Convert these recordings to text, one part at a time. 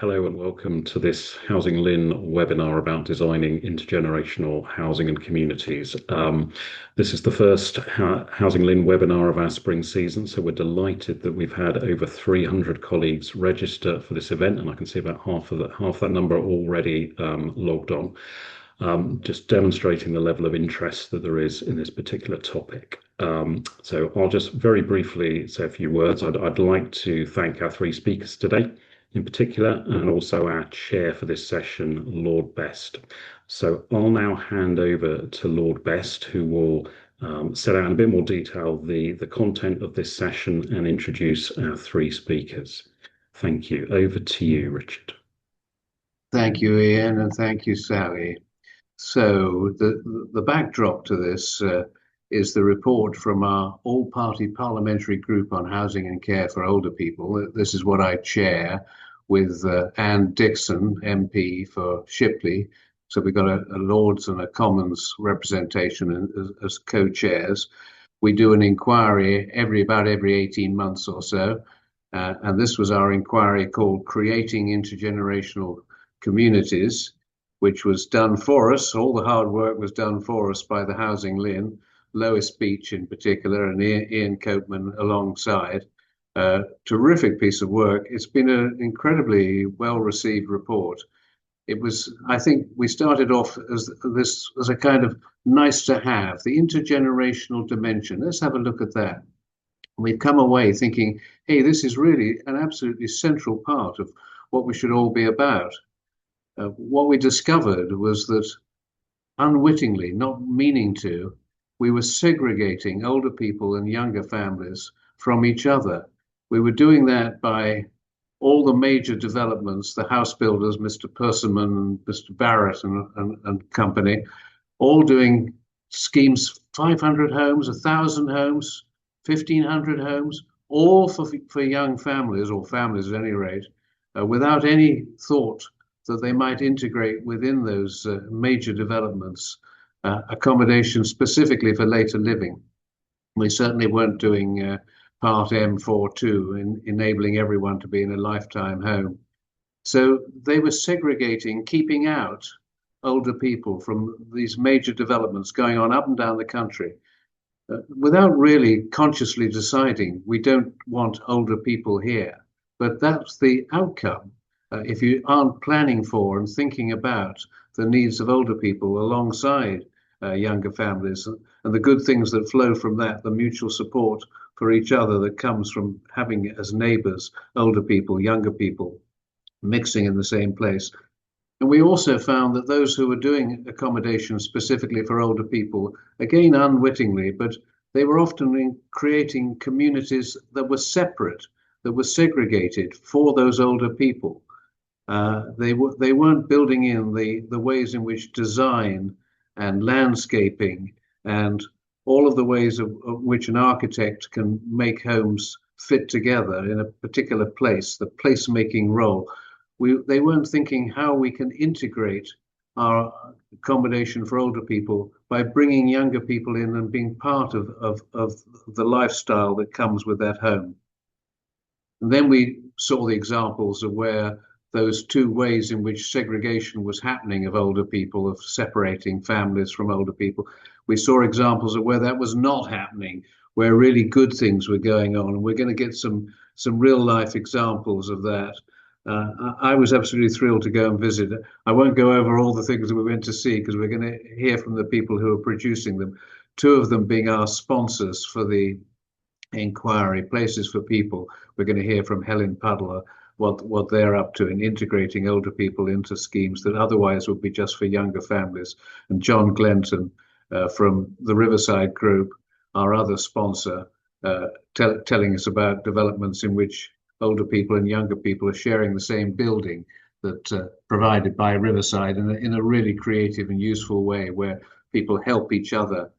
Hello and welcome to this HousingLIN webinar about designing intergenerational housing and communities. This is the first HousingLIN webinar of our spring season, so we're delighted that we've had over 300 colleagues register for this event, and I can see about half that number already logged on, just demonstrating the level of interest that there is in this particular topic. So I'll just very briefly say a few words. I'd like to thank our three speakers today in particular, and also our chair for this session, Lord Best. So I'll now hand over to Lord Best, who will set out in a bit more detail the content of this session and introduce our three speakers. Thank you. Over to you, Richard. Thank you, Ian, and thank you, Sally. So the backdrop to this is the report from our all-party parliamentary group on housing and care for older people. This is what I chair with Anne Dixon, MP for Shipley. So we've got a Lords and a Commons representation as co-chairs. We do an inquiry about every 18 months or so. And this was our inquiry called Creating Intergenerational Communities, which was done for us. All the hard work was done for us by the HousingLIN, Lois Beach in particular, and Ian Copeman alongside. Terrific piece of work. It's been an incredibly well-received report. I think we started off as a kind of nice to have, the intergenerational dimension. Let's have a look at that. We've come away thinking, hey, this is really an absolutely central part of what we should all be about. What we discovered was that unwittingly, not meaning to, we were segregating older people and younger families from each other. We were doing that by all the major developments, the house builders, Mr. Persimmon and Mr. Barrett and company, all doing schemes, 500 homes, 1,000 homes, 1,500 homes, all for young families, or families at any rate, without any thought that they might integrate within those major developments accommodation specifically for later living. We certainly weren't doing Part M42, enabling everyone to be in a lifetime home. So they were segregating, keeping out older people from these major developments going on up and down the country without really consciously deciding we don't want older people here. But that's the outcome. If you aren't planning for and thinking about the needs of older people alongside younger families and the good things that flow from that, the mutual support for each other that comes from having as neighbours older people, younger people, mixing in the same place. And we also found that those who were doing accommodation specifically for older people, again unwittingly, but they were often creating communities that were separate, that were segregated for those older people. They weren't building in the ways in which design and landscaping and all of the ways of which an architect can make homes fit together in a particular place, the placemaking role. They weren't thinking how we can integrate our accommodation for older people by bringing younger people in and being part of the lifestyle that comes with that home. And then we saw the examples of where those two ways in which segregation was happening of older people, of separating families from older people. We saw examples of where that was not happening, where really good things were going on. And we're going to get some real life examples of that. I was absolutely thrilled to go and visit. I won't go over all the things that we went to see because we're going to hear from the people who are producing them, two of them being our sponsors for the inquiry, Places for People. We're going to hear from Helen, Puddle, what they're up to in integrating older people into schemes that otherwise would be just for younger families. And John Glenton from the Riverside group, our other sponsor, telling us about developments in which older people and younger people are sharing the same building that provided by Riverside in a really creative and useful way where people help each other,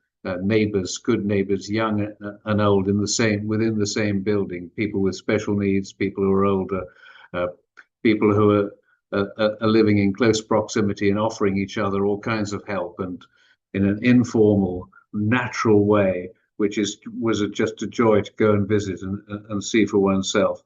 neighbours, good neighbours, young and old, within the same building, people with special needs, people who are older, people who are living in close proximity and offering each other all kinds of help, and in an informal, natural way, which was just a joy to go and visit and see for oneself.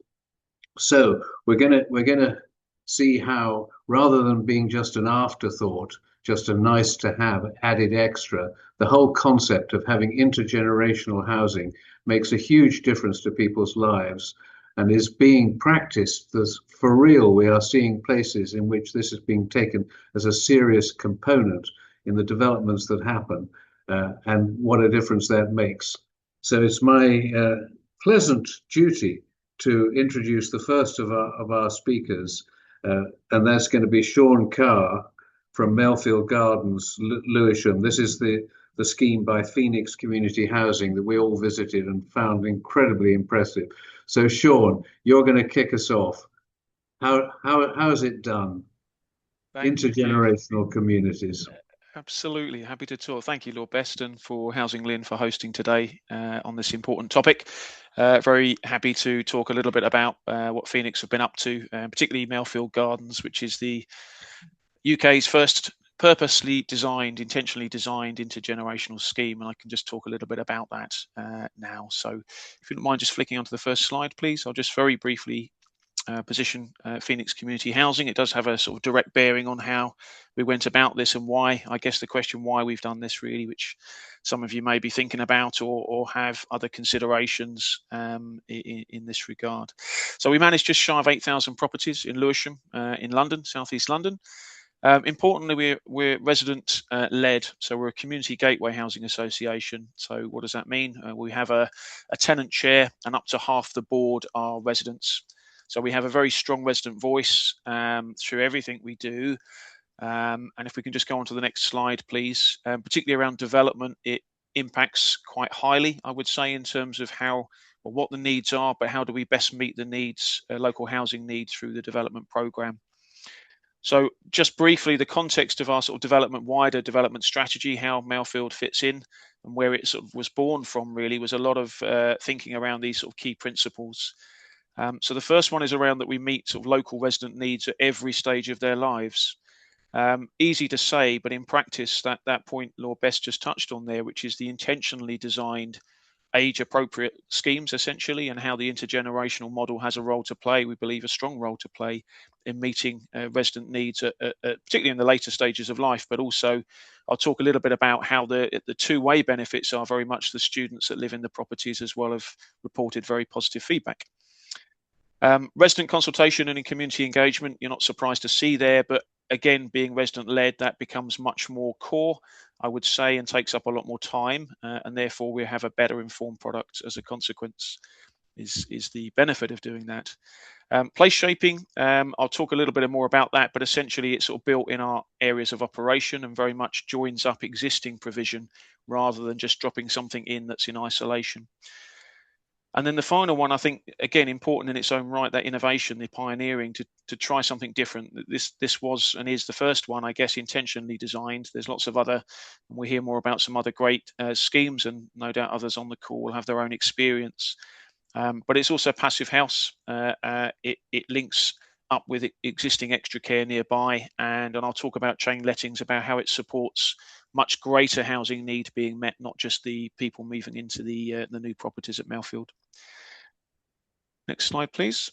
So we're gonna see how, rather than being just an afterthought, just a nice to have added extra, the whole concept of having intergenerational housing makes a huge difference to people's lives and is being practiced. There's, for real, we are seeing places in which this is being taken as a serious component in the developments that happen, and what a difference that makes. So it's my pleasant duty to introduce the first of our speakers, and that's going to be Shaun Carr from Melfield Gardens, Lewisham. This is the scheme by Phoenix Community Housing that we all visited and found incredibly impressive. So, Shaun, you're going to kick us off. How is it done? Thank Intergenerational communities. Absolutely. Happy to talk. Thank you, Lord Beston, for HousingLIN for hosting today on this important topic. Very happy to talk a little bit about what Phoenix have been up to, particularly Melfield Gardens, which is the UK's first purposely designed, intentionally designed intergenerational scheme. And I can just talk a little bit about that now. So if you don't mind just flicking onto the first slide, please, I'll just very briefly position Phoenix Community Housing. It does have a sort of direct bearing on how we went about this and why. I guess the question why we've done this really, which some of you may be thinking about or have other considerations in this regard. So we manage just shy of 8,000 properties in Lewisham in London, southeast London. Importantly, we're resident led, so we're a community gateway housing association. So what does that mean? We have a tenant chair, and up to half the board are residents. So we have a very strong resident voice through everything we do. And if we can just go on to the next slide, please. Particularly around development, it impacts quite highly, I would say, in terms of how or what the needs are, but how do we best meet the needs, local housing needs through the development programme. So just briefly, the context of our sort of wider development strategy, how Melfield fits in and where it sort of was born from really was a lot of thinking around these sort of key principles. So the first one is around that we meet sort of local resident needs at every stage of their lives. Easy to say, but in practice, that point Lord Best just touched on there, which is the intentionally designed age-appropriate schemes, essentially, and how the intergenerational model has a role to play, we believe a strong role to play in meeting resident needs, particularly in the later stages of life, but also I'll talk a little bit about how the two-way benefits are very much the students that live in the properties as well have reported very positive feedback. Resident consultation and in community engagement, you're not surprised to see there, but again, being resident-led, that becomes much more core, I would say, and takes up a lot more time, and therefore we have a better informed product as a consequence, is the benefit of doing that. Place shaping, I'll talk a little bit more about that, but essentially it's sort of built in our areas of operation and very much joins up existing provision rather than just dropping something in that's in isolation. And then the final one, I think, again, important in its own right, that innovation, the pioneering to try something different. This was and is the first one, I guess, intentionally designed. There's lots of other, and we hear more about some other great schemes, and no doubt others on the call will have their own experience. But it's also Passivhaus. It links up with existing extra care nearby, and I'll talk about chain lettings, about how it supports much greater housing need being met, not just the people moving into the new properties at Melfield. Next slide, please.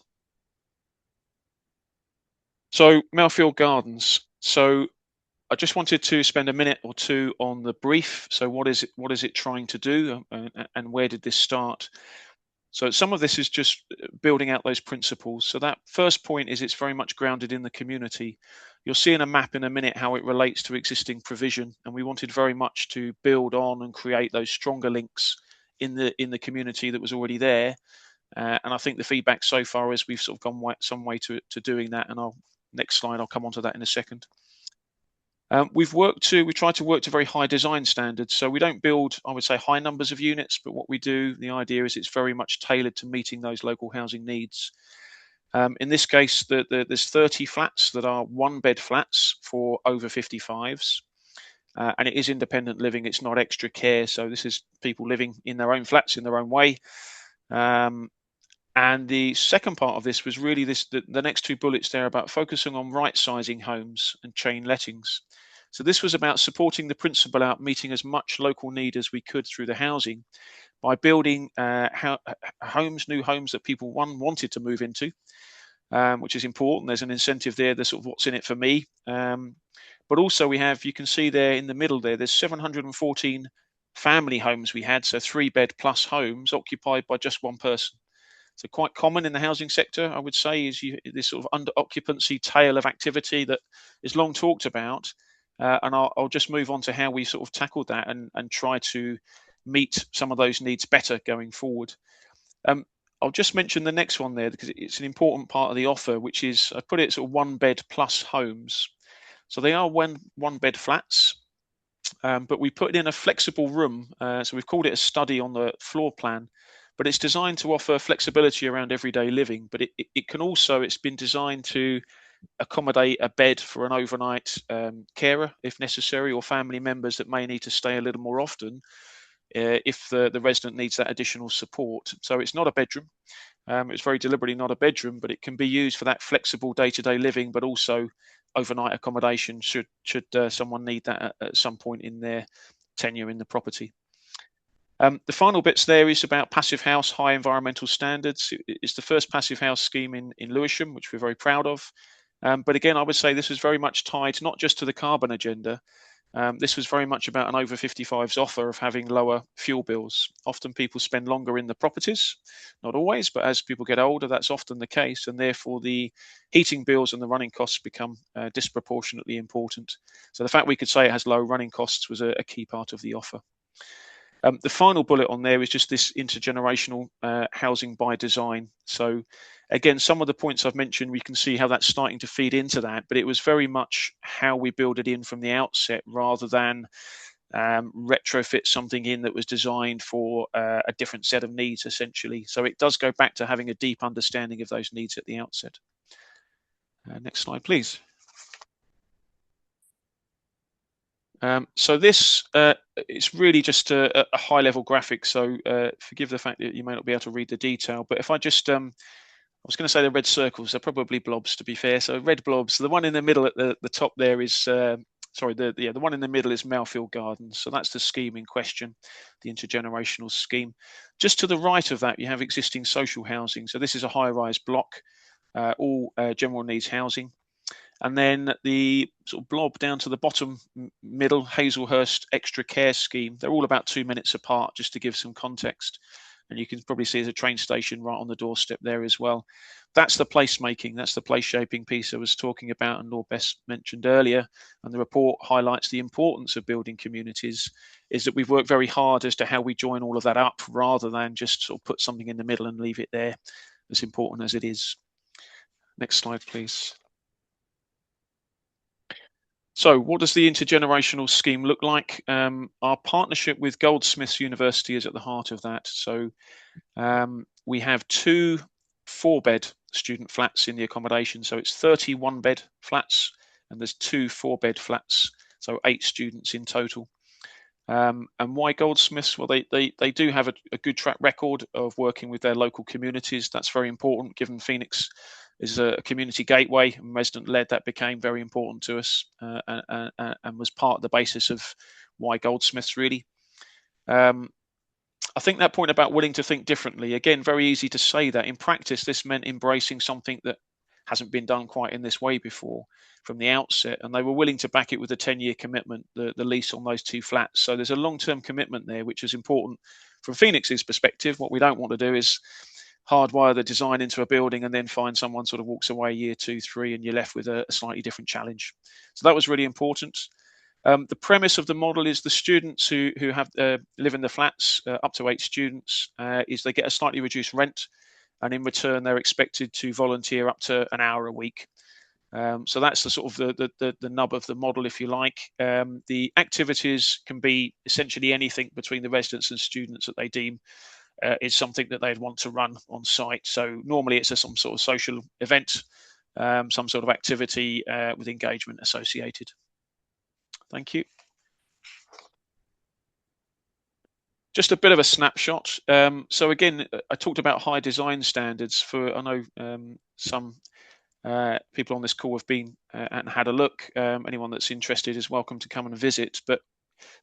So Melfield Gardens. So I just wanted to spend a minute or two on the brief. So what is it trying to do, and where did this start? So some of this is just building out those principles. So that first point is it's very much grounded in the community. You'll see in a map in a minute how it relates to existing provision, and we wanted very much to build on and create those stronger links in the community that was already there. And I think the feedback so far is we've sort of gone some way to doing that. And next slide, I'll come on to that in a second. We try to work to very high design standards. So we don't build, I would say, high numbers of units, but what we do, the idea is it's very much tailored to meeting those local housing needs. In this case, there's 30 flats that are one-bed flats for over 55s. And it is independent living. It's not extra care. So this is people living in their own flats in their own way. And the second part of this was really the next two bullets there about focusing on right-sizing homes and chain lettings. So this was about supporting the principle out, meeting as much local need as we could through the housing by building new homes that people wanted to move into, which is important. There's an incentive there, the sort of what's in it for me. But also we have, you can see there in the middle there's 714 family homes we had, so 3-bed plus homes occupied by just one person. So quite common in the housing sector, I would say, is this sort of under occupancy tail of activity that is long talked about. And I'll just move on to how we sort of tackled that and try to meet some of those needs better going forward. I'll just mention the next one there because it's an important part of the offer, which is, I put it sort of 1-bed plus homes. So they are one-bed flats, but we put in a flexible room. So we've called it a study on the floor plan, but it's designed to offer flexibility around everyday living. But it can also, it's been designed to accommodate a bed for an overnight carer if necessary, or family members that may need to stay a little more often if the resident needs that additional support. So it's not a bedroom. It's very deliberately not a bedroom, but it can be used for that flexible day-to-day living, but also overnight accommodation should someone need that at some point in their tenure in the property. The final bits there is about Passivhaus high environmental standards. It's the first Passivhaus scheme in Lewisham, which we're very proud of. But again, I would say this was very much tied not just to the carbon agenda. This was very much about an over 55s offer of having lower fuel bills. Often people spend longer in the properties, not always, but as people get older, that's often the case. And therefore the heating bills and the running costs become disproportionately important. So the fact we could say it has low running costs was a key part of the offer. The final bullet on there is just this intergenerational housing by design. So again, some of the points I've mentioned, we can see how that's starting to feed into that, but it was very much how we build it in from the outset rather than retrofit something in that was designed for a different set of needs, essentially. So it does go back to having a deep understanding of those needs at the outset. Next slide, please. So this it's really just a high-level graphic. So forgive the fact that you may not be able to read the detail. But if I just, I was going to say the red circles. They're probably blobs, to be fair. So red blobs. The one in the middle at the top there is sorry. The one in the middle is Malfield Gardens. So that's the scheme in question, the intergenerational scheme. Just to the right of that, you have existing social housing. So this is a high-rise block, all general needs housing. And then the sort of blob down to the bottom middle, Hazelhurst Extra Care Scheme. They're all about 2 minutes apart, just to give some context. And you can probably see there's a train station right on the doorstep there as well. That's the placemaking, that's the place shaping piece I was talking about and Lord Best mentioned earlier. And the report highlights the importance of building communities, is that we've worked very hard as to how we join all of that up rather than just sort of put something in the middle and leave it there, as important as it is. Next slide, please. So what does the intergenerational scheme look like? Our partnership with Goldsmiths University is at the heart of that. So we have 2 4-bed student flats in the accommodation. So it's 31-bed flats and there's 2 4-bed flats. So 8 students in total. And why Goldsmiths? Well, they do have a good track record of working with their local communities. That's very important given Phoenix is a community gateway and resident led. That became very important to us and was part of the basis of why Goldsmiths really. I think that point about willing to think differently, again, very easy to say that. In practice, this meant embracing something that hasn't been done quite in this way before from the outset, and they were willing to back it with a 10-year commitment, the lease on those 2 flats. So there's a long-term commitment there, which is important from Phoenix's perspective. What we don't want to do is hardwire the design into a building and then find someone sort of walks away year 2, 3, and you're left with a slightly different challenge. So that was really important. The premise of the model is the students who have live in the flats, up to 8 students, is they get a slightly reduced rent, and in return they're expected to volunteer up to an hour a week. So that's the sort of the nub of the model, if you like. The activities can be essentially anything between the residents and students that they deem is something that they'd want to run on site. So normally it's some sort of social event, some sort of activity with engagement associated. Thank you. Just a bit of a snapshot. So again, I talked about high design standards. For I know some people on this call have been and had a look. Anyone that's interested is welcome to come and visit. But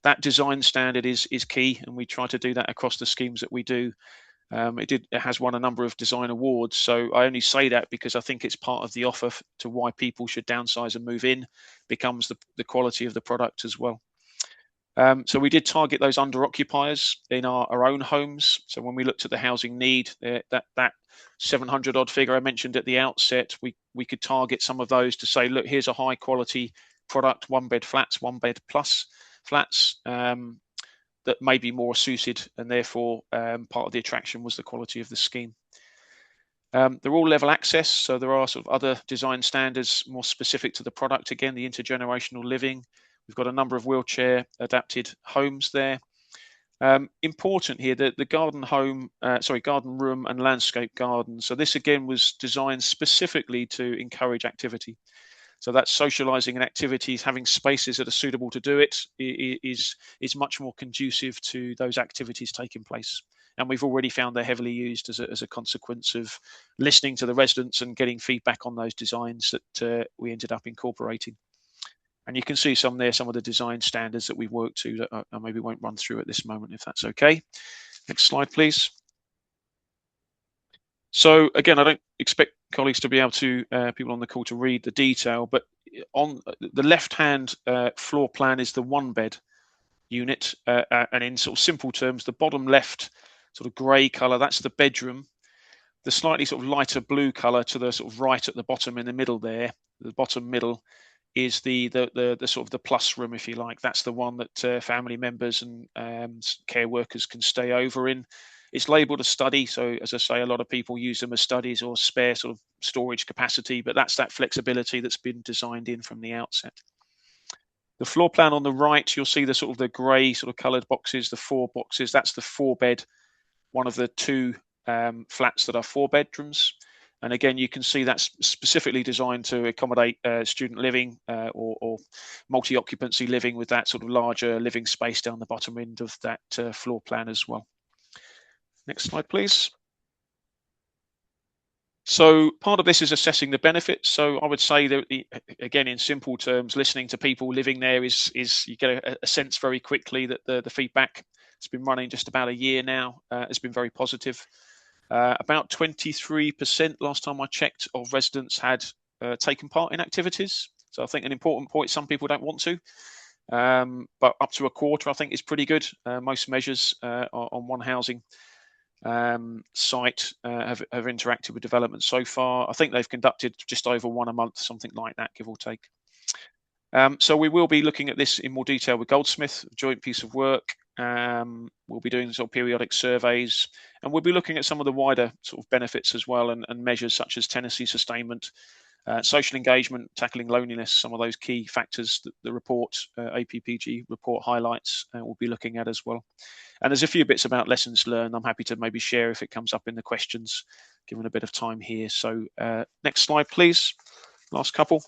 that design standard is key, and we try to do that across the schemes that we do. It has won a number of design awards. So I only say that because I think it's part of the offer to why people should downsize and move in, becomes the quality of the product as well. So we did target those under occupiers in our own homes. So when we looked at the housing need, that 700 odd figure I mentioned at the outset, we could target some of those to say, look, here's a high quality product, 1-bed flats, 1-bed plus flats, that may be more suited, and therefore part of the attraction was the quality of the scheme. They're all level access, so there are sort of other design standards more specific to the product. Again, the intergenerational living. We've got a number of wheelchair adapted homes there. Important here that the garden room and landscape garden. So this again was designed specifically to encourage activity. So that's socializing and activities, having spaces that are suitable to do it is much more conducive to those activities taking place. And we've already found they're heavily used as a consequence of listening to the residents and getting feedback on those designs that we ended up incorporating. And you can see some of the design standards that we've worked to that I maybe won't run through at this moment, if that's okay. Next slide, please. So again, I don't expect colleagues to be able to, people on the call, to read the detail, but on the left-hand floor plan is the 1-bed unit. And in sort of simple terms, the bottom left sort of grey colour, that's the bedroom. The slightly sort of lighter blue colour to the sort of right at the bottom in the middle there, the bottom middle, is the sort of the plus room, if you like. That's the one that family members and care workers can stay over in. It's labelled a study, so as I say, a lot of people use them as studies or spare sort of storage capacity, but that's that flexibility that's been designed in from the outset. The floor plan on the right, you'll see the sort of the grey sort of coloured boxes, the 4 boxes. That's the 4-bed, one of the 2 flats that are 4 bedrooms. And again, you can see that's specifically designed to accommodate student living or multi-occupancy living, with that sort of larger living space down the bottom end of that floor plan as well. Next slide, please. So part of this is assessing the benefits. So I would say that, again, in simple terms, listening to people living there is you get a sense very quickly that the feedback has been running just about a year now, has been very positive. About 23% last time I checked of residents had taken part in activities. So I think an important point, some people don't want to, but up to a quarter I think is pretty good. Most measures on One Housing site have interacted with development so far. I think they've conducted just over 1 a month, something like that, give or take. So we will be looking at this in more detail with Goldsmith, a joint piece of work. We'll be doing sort of periodic surveys, and we'll be looking at some of the wider sort of benefits as well, and measures such as tenancy sustainment, social engagement, tackling loneliness, some of those key factors that the report, APPG report, highlights, we'll be looking at as well. And there's a few bits about lessons learned I'm happy to maybe share if it comes up in the questions, given a bit of time here. So next slide, please. Last couple.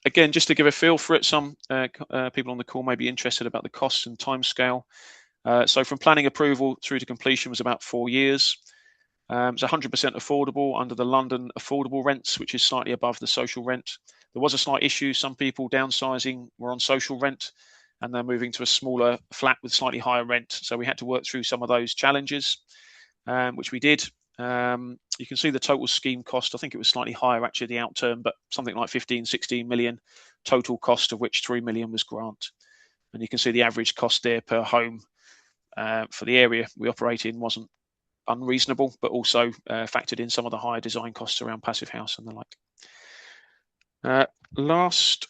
Again, just to give a feel for it, some people on the call may be interested about the costs and timescale. So from planning approval through to completion was about 4 years. It's 100% affordable under the London affordable rents, which is slightly above the social rent. There was a slight issue. Some people downsizing were on social rent, and they're moving to a smaller flat with slightly higher rent. So we had to work through some of those challenges, which we did. You can see the total scheme cost. I think it was slightly higher actually the outturn, but something like 15-16 million total cost, of which 3 million was grant. And you can see the average cost there per home for the area we operate in wasn't unreasonable, but also factored in some of the higher design costs around Passivhaus and the like. Last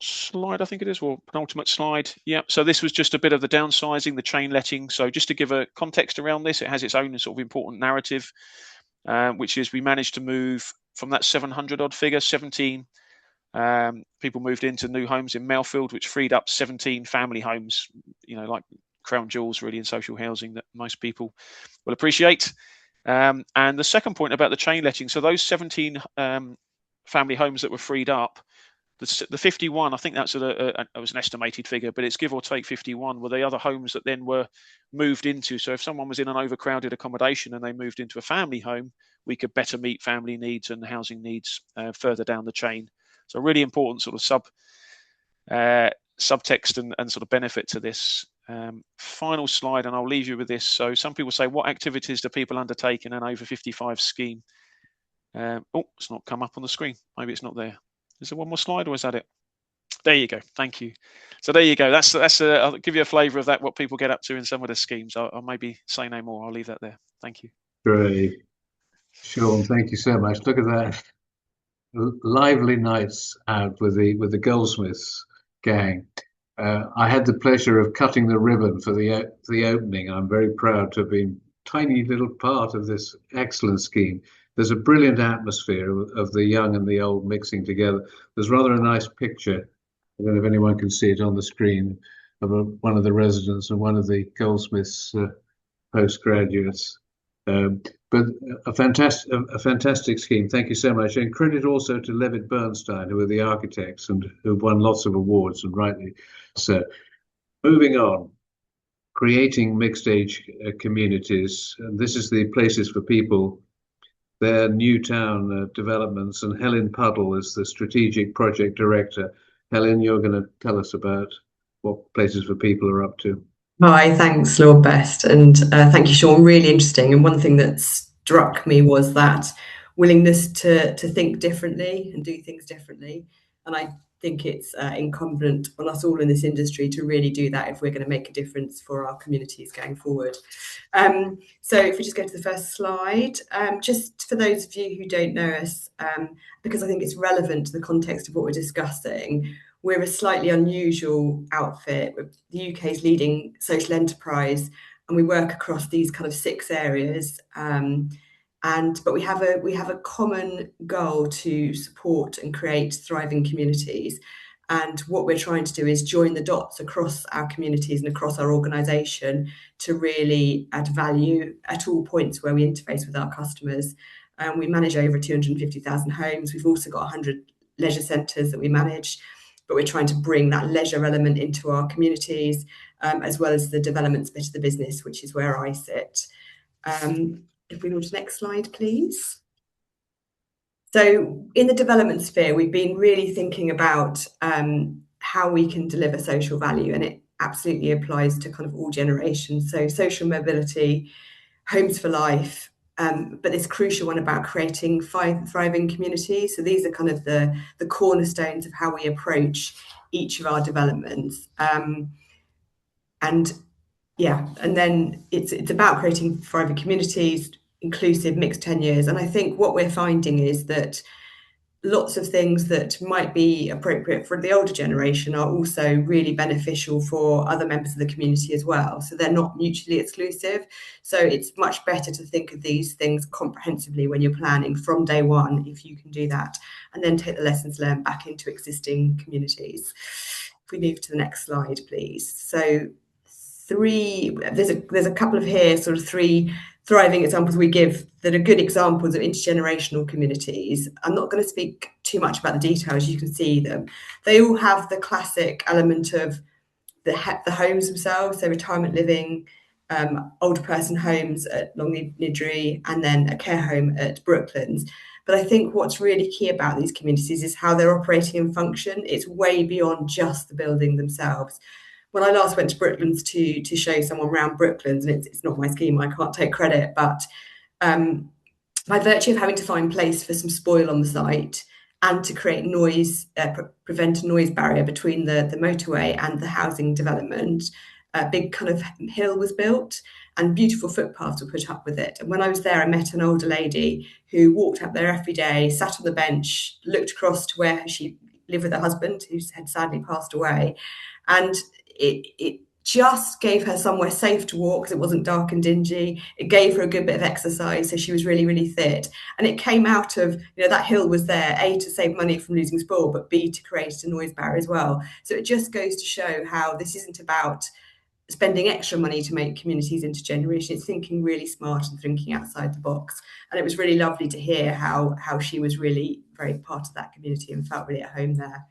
slide, I think it is, or penultimate slide. Yeah, so this was just a bit of the downsizing, the chain letting. So just to give a context around this, it has its own sort of important narrative, which is we managed to move from that 700 odd figure, 17 people moved into new homes in Mayfield, which freed up 17 family homes, you know, like crown jewels really in social housing that most people will appreciate. And the second point about the chain letting, so those 17 family homes that were freed up, the 51, I think that's it was an estimated figure, but it's give or take 51, were the other homes that then were moved into. So if someone was in an overcrowded accommodation and they moved into a family home, we could better meet family needs and housing needs further down the chain. So really important sort of subtext and sort of benefit to this. Final slide, and I'll leave you with this. So some people say, what activities do people undertake in an over 55 scheme? Oh, it's not come up on the screen. Maybe it's not there. Is there one more slide, or is that it? There you go. Thank you. So there you go. That's I'll give you a flavour of that, what people get up to in some of the schemes. I'll maybe say no more. I'll leave that there. Thank you. Great. Shaun, thank you so much. Look at that. Lively nights out with the Goldsmiths gang. I had the pleasure of cutting the ribbon for the opening. I'm very proud to have been a tiny little part of this excellent scheme. There's a brilliant atmosphere of the young and the old mixing together. There's rather a nice picture. I don't know if anyone can see it on the screen of one of the residents and one of the Goldsmiths postgraduates. But a fantastic scheme. Thank you so much. And credit also to Levitt Bernstein, who are the architects and who've won lots of awards, and rightly so. Moving on, creating mixed-age communities. And this is the Places for People, their Newtown developments, and Helen Puddle is the strategic project director. Helen, you're going to tell us about what Places for People are up to. Hi, thanks, Lord Best, and thank you, Shaun. Really interesting. And one thing that struck me was that willingness to think differently and do things differently. And I think it's incumbent on us all in this industry to really do that if we're going to make a difference for our communities going forward. So if we just go to the first slide, just for those of you who don't know us, because I think it's relevant to the context of what we're discussing, we're a slightly unusual outfit. We're the UK's leading social enterprise, and we work across these kind of 6 areas. But we have a common goal to support and create thriving communities. And what we're trying to do is join the dots across our communities and across our organisation to really add value at all points where we interface with our customers. We manage over 250,000 homes. We've also got 100 leisure centres that we manage, but we're trying to bring that leisure element into our communities, as well as the developments bit of the business, which is where I sit. If we go to the next slide, please. So in the development sphere, we've been really thinking about how we can deliver social value, and it absolutely applies to kind of all generations. So social mobility, homes for life, but this crucial one about creating thriving communities. So these are kind of the cornerstones of how we approach each of our developments. And then it's about creating thriving communities, inclusive, mixed tenures. And I think what we're finding is that lots of things that might be appropriate for the older generation are also really beneficial for other members of the community as well. So they're not mutually exclusive. So it's much better to think of these things comprehensively when you're planning from day one, if you can do that, and then take the lessons learned back into existing communities. If we move to the next slide, please. So there's a couple of here, sort of 3 thriving examples we give that are good examples of intergenerational communities. I'm not going to speak too much about the details. You can see them. They all have the classic element of the homes themselves, so retirement living, older person homes at Long Nidri, and then a care home at Brooklands. But I think what's really key about these communities is how they're operating and function. It's way beyond just the building themselves. When I last went to Brooklands to show someone around Brooklands, and it's not my scheme, I can't take credit, but by virtue of having to find place for some spoil on the site and to create noise, prevent a noise barrier between the motorway and the housing development, a big kind of hill was built and beautiful footpaths were put up with it. And when I was there, I met an older lady who walked up there every day, sat on the bench, looked across to where she lived with her husband, who had sadly passed away, and it just gave her somewhere safe to walk because it wasn't dark and dingy. It gave her a good bit of exercise, so she was really, really fit. And it came out of, that hill was there, A, to save money from losing spoil, but B, to create a noise barrier as well. So it just goes to show how this isn't about spending extra money to make communities intergenerational. It's thinking really smart and thinking outside the box. And it was really lovely to hear how she was really very part of that community and felt really at home there.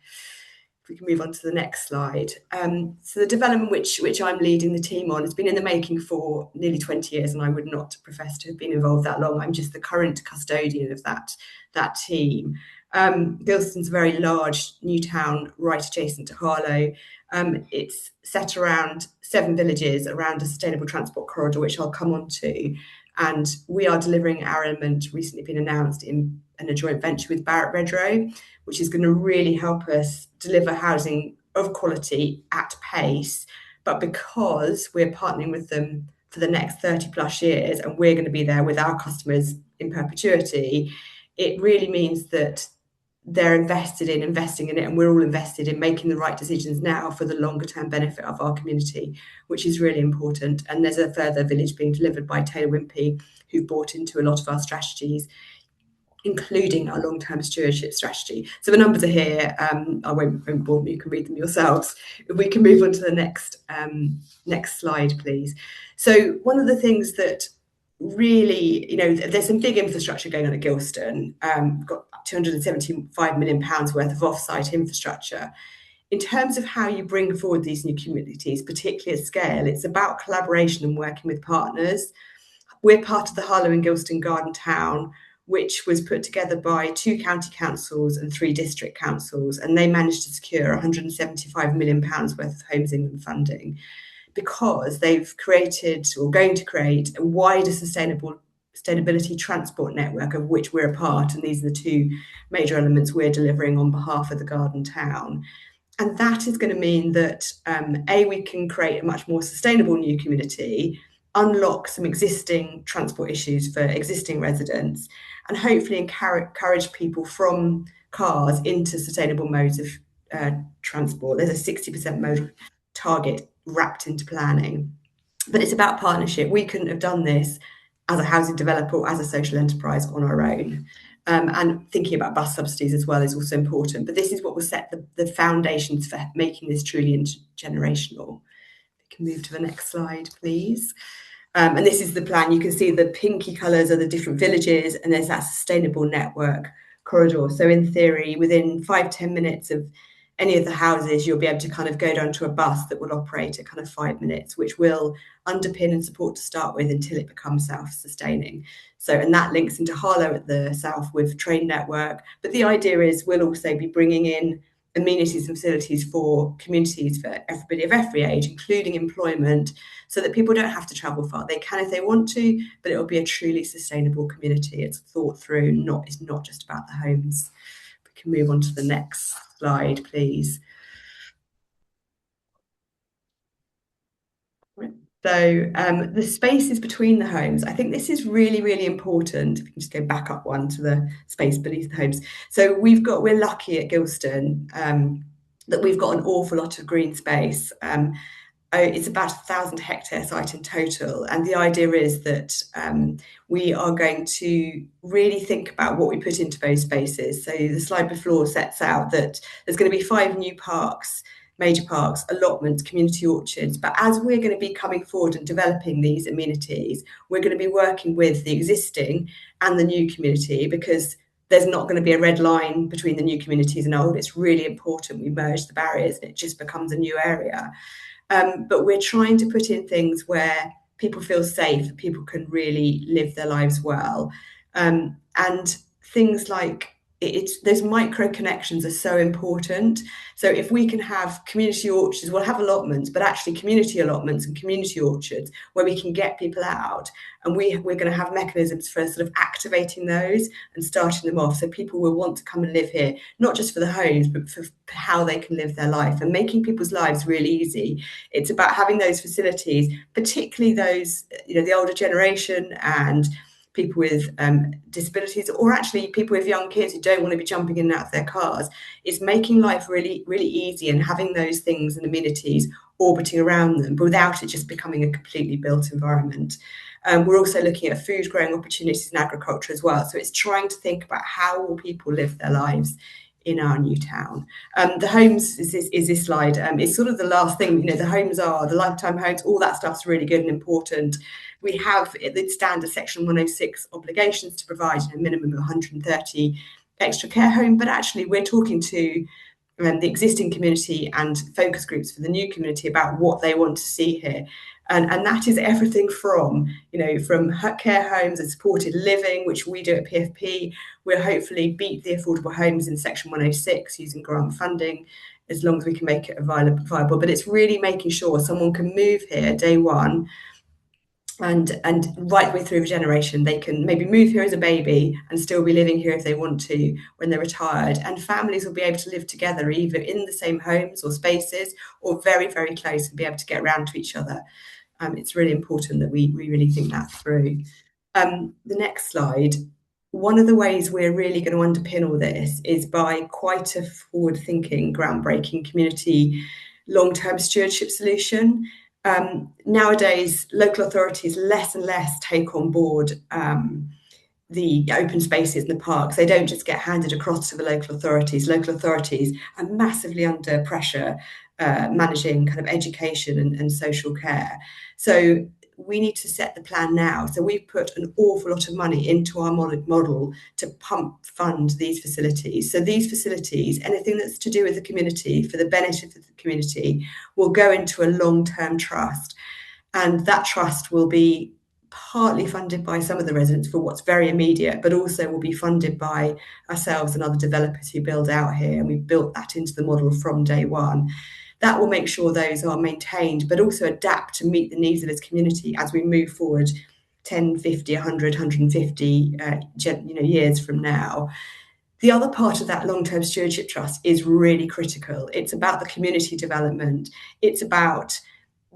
If we can move on to the next slide. So the development which I'm leading the team on has been in the making for nearly 20 years, and I would not profess to have been involved that long. I'm just the current custodian of that team. Gilston's a very large new town right adjacent to Harlow. It's set around 7 villages around a sustainable transport corridor, which I'll come on to. And we are delivering our element, recently been announced in a joint venture with Barratt Redrow, which is going to really help us deliver housing of quality at pace. But because we're partnering with them for the next 30 plus years and we're going to be there with our customers in perpetuity, it really means that they're investing in it, and we're all invested in making the right decisions now for the longer term benefit of our community, which is really important. And there's a further village being delivered by Taylor Wimpey, who've bought into a lot of our strategies, including our long-term stewardship strategy. So the numbers are here. I won't bore them, you can read them yourselves. If we can move on to the next slide, please. So one of the things that really, there's some big infrastructure going on at Gilston. We've got £275 million worth of off-site infrastructure. In terms of how you bring forward these new communities, particularly at scale, it's about collaboration and working with partners. We're part of the Harlow and Gilston Garden Town, which was put together by 2 county councils and 3 district councils, and they managed to secure £175 million worth of HousingLIN funding, because they've created, or going to create, a wider sustainability transport network, of which we're a part, and these are the 2 major elements we're delivering on behalf of the Garden Town. And that is going to mean that we can create a much more sustainable new community, unlock some existing transport issues for existing residents, and hopefully encourage people from cars into sustainable modes of transport. There's a 60% modal target wrapped into planning. But it's about partnership. We couldn't have done this as a housing developer or as a social enterprise on our own. And thinking about bus subsidies as well is also important. But this is what will set the foundations for making this truly intergenerational. We can move to the next slide, please. And this is the plan. You can see the pinky colours are the different villages, and there's that sustainable network corridor. So in theory, within 5-10 minutes of any of the houses, you'll be able to kind of go down to a bus that will operate at kind of 5 minutes, which will underpin and support to start with until it becomes self-sustaining. So, and that links into Harlow at the south with train network. But the idea is we'll also be bringing in amenities and facilities for communities for everybody of every age, including employment, so that people don't have to travel far. They can if they want to, but it will be a truly sustainable community. It's thought through, it's not just about the homes. We can move on to the next slide, please. So the spaces between the homes, I think this is really, really important. If we can just go back up one to the space beneath the homes. So we're lucky at Gilston that we've got an awful lot of green space. It's about 1,000 hectare site in total. And the idea is that we are going to really think about what we put into those spaces. So the slide before sets out that there's going to be 5 new parks, major parks, allotments, community orchards. But as we're going to be coming forward and developing these amenities, we're going to be working with the existing and the new community, because there's not going to be a red line between the new communities and old. It's really important we merge the barriers and it just becomes a new area. But we're trying to put in things where people feel safe, people can really live their lives well. And things like those micro connections are so important. So if we can have community orchards, we'll have allotments, but actually community allotments and community orchards where we can get people out, and we're going to have mechanisms for sort of activating those and starting them off, so people will want to come and live here, not just for the homes, but for how they can live their life and making people's lives really easy. It's about having those facilities, particularly those, the older generation and people with disabilities, or actually people with young kids who don't want to be jumping in and out of their cars. It's making life really, really easy and having those things and amenities orbiting around them, but without it just becoming a completely built environment. We're also looking at food growing opportunities in agriculture as well. So it's trying to think about how will people live their lives in our new town. The homes is this slide. It's sort of the last thing, the homes are the lifetime homes, all that stuff's really good and important. We have the standard Section 106 obligations to provide a minimum of 130 extra care home, but actually we're talking to the existing community and focus groups for the new community about what they want to see here. And that is everything from, from care homes and supported living, which we do at PFP. We'll hopefully beat the affordable homes in Section 106 using grant funding, as long as we can make it viable. But it's really making sure someone can move here day one, and right the way through a generation. They can maybe move here as a baby and still be living here if they want to when they're retired, and families will be able to live together either in the same homes or spaces or very, very close and be able to get around to each other. It's really important that we really think that through. The next slide. One of the ways we're really going to underpin all this is by quite a forward-thinking, groundbreaking community long-term stewardship solution. Nowadays, local authorities less and less take on board the open spaces and the parks. They don't just get handed across to the local authorities. Local authorities are massively under pressure managing kind of education and social care. So we need to set the plan now. So we've put an awful lot of money into our model to fund these facilities. So these facilities, anything that's to do with the community, for the benefit of the community, will go into a long-term trust. And that trust will be partly funded by some of the residents for what's very immediate, but also will be funded by ourselves and other developers who build out here. And we've built that into the model from day one. That will make sure those are maintained, but also adapt to meet the needs of this community as we move forward 10, 50, 100, 150 years from now. The other part of that long-term stewardship trust is really critical. It's about the community development. It's about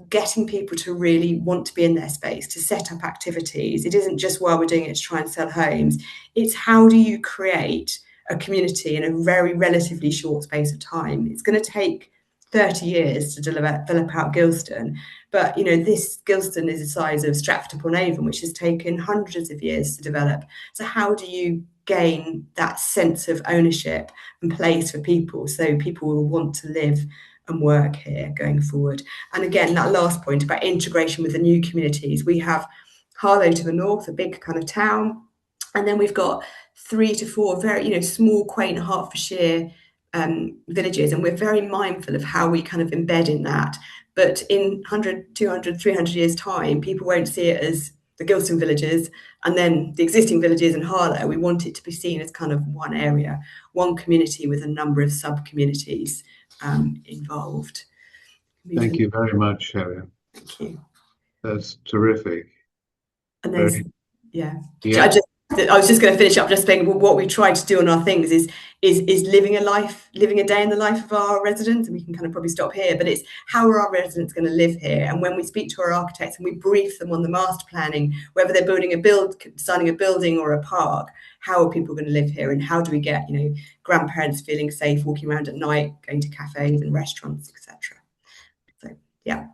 getting people to really want to be in their space, to set up activities. It isn't just while we're doing it to try and sell homes. It's how do you create a community in a very relatively short space of time. It's going to take 30 years to develop out Gilston, but this Gilston is the size of Stratford-upon-Avon, which has taken hundreds of years to develop. So how do you gain that sense of ownership and place for people, so people will want to live and work here going forward? And again, that last point about integration with the new communities. We have Harlow to the north, a big kind of town, and then we've got 3 to 4 very small, quaint Hertfordshire villages, and we're very mindful of how we kind of embed in that. But in 100, 200, 300 years time, people won't see it as the Gilston villages and then the existing villages in Harlow. We want it to be seen as kind of one area, one community with a number of sub-communities involved. Thank you very much, Helen. Thank you. That's terrific. And there's, I was just going to finish up just saying what we try to do on our things is living a day in the life of our residents, and we can kind of probably stop here, but it's how are our residents going to live here? And when we speak to our architects and we brief them on the master planning, whether they're designing a building or a park, how are people going to live here, and how do we get grandparents feeling safe walking around at night, going to cafes and restaurants, etc. So yeah,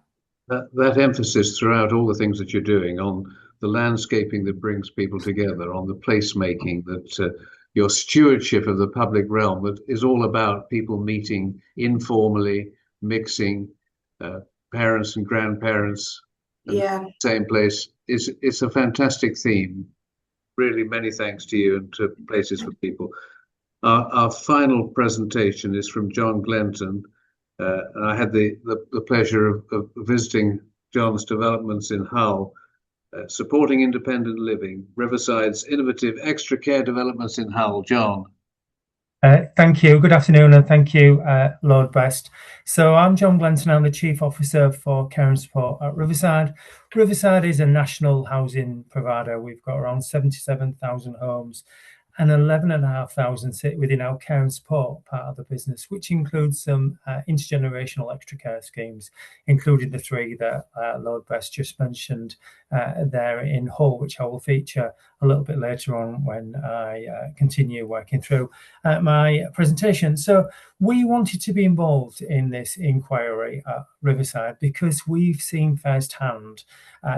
that emphasis throughout all the things that you're doing on the landscaping that brings people together, on the placemaking, that your stewardship of the public realm that is all about people meeting informally, mixing, parents and grandparents in the same place. It's a fantastic theme. Really, many thanks to you and to Places for People. Our final presentation is from John Glenton. I had the pleasure of visiting John's developments in Hull. Supporting independent living, Riverside's innovative extra care developments in Hull. John. Thank you. Good afternoon, and thank you, Lord Best. So I'm John Glenton. I'm the Chief Officer for Care and Support at Riverside. Riverside is a national housing provider. We've got around 77,000 homes, and 11,500 sit within our care and support part of the business, which includes some intergenerational extra care schemes, including the 3 that Lord Best just mentioned there in Hull, which I will feature a little bit later on when I continue working through my presentation. So we wanted to be involved in this inquiry at Riverside because we've seen firsthand